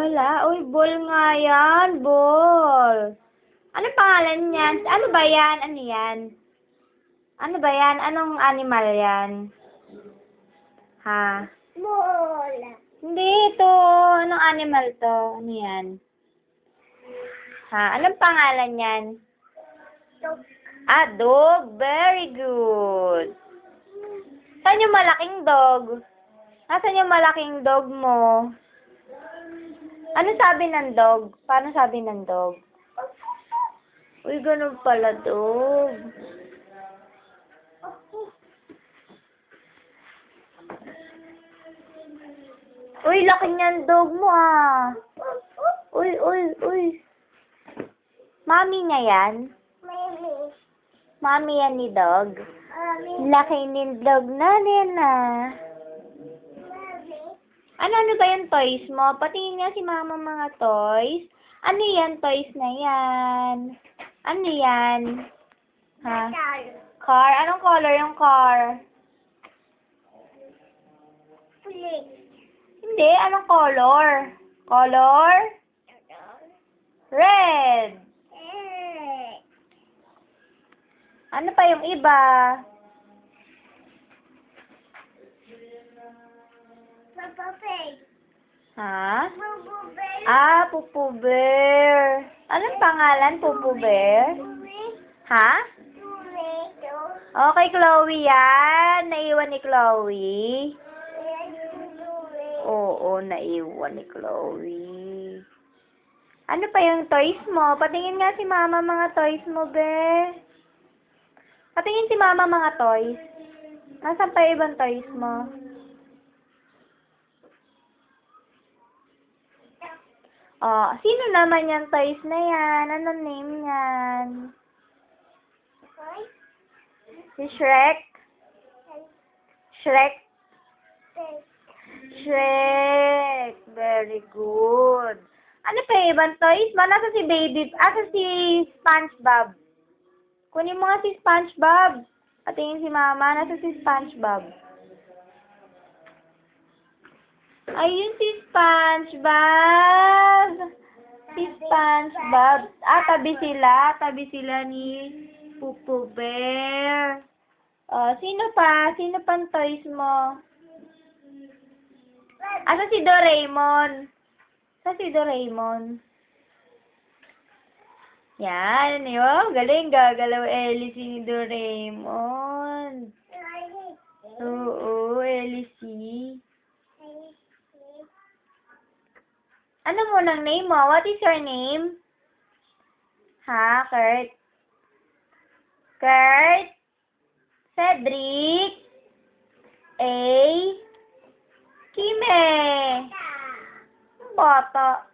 Wala. Uy, ball nga yan. Ball. Ano pangalan niyan? Ano ba yan? Ano yan? Ano ba yan? Anong animal yan? Ha? Ball. Hindi, ito. Anong animal to? Ano yan? Ha? Anong pangalan yan? Dog. Ah, dog. Very good. Saan yung malaking dog? Nasaan yung malaking dog mo? Ano sabi ng dog? Paano sabi ng dog? Uy, ganun pala, dog. Uy, laki niyan dog mo, ah. Uy, uy, uy. Mami niya yan? Mami. Mami yan ni dog? Mami. Laki ni dog natin, ah. Mami. Ano ba yung toys mo? Patingin nga si mama mga toys. Ano yan, toys na yan? Ano yan? Ha? Car? Anong color yung car? Flick. Hindi, anong color? Color? Red. Ano pa yung iba? Papa Pig. Ha? Bubu Bear. Ah, Pupu Bear. Anong pangalan, Pupu Bear? Ha? Tomato. Okay, Chloe yan. Naiwan ni Chloe. Oo, naiwan ni Chloe. Ano pa yung toys mo? Patingin nga si mama mga toys mo, be. Patingin si mama mga toys. Nasaan pa yung ibang toys mo? Oh, sino naman yung toys na yan? Anong name yan? Si Shrek? Shrek? Shrek. Very good. Ano pa yung ibang toys mo? Nasa si Baby? Asa si SpongeBob? Kunin mo nga si SpongeBob. Patingin si mama. Nasa si SpongeBob? Ayun si SpongeBob. Si SpongeBob. Ah, tabi sila. Tabi sila ni Pupu Bear. Oh, sino pa? Sino pang toys mo? Asa si Doraemon? Asa si Doraemon? Yan, yun. Galing, gagalaw Alice ni Doraemon. Oo, Alice. Ano mo ng name mo? What is your name? Ha, Kurt? Kurt? Cedric? A? Kime? Bata.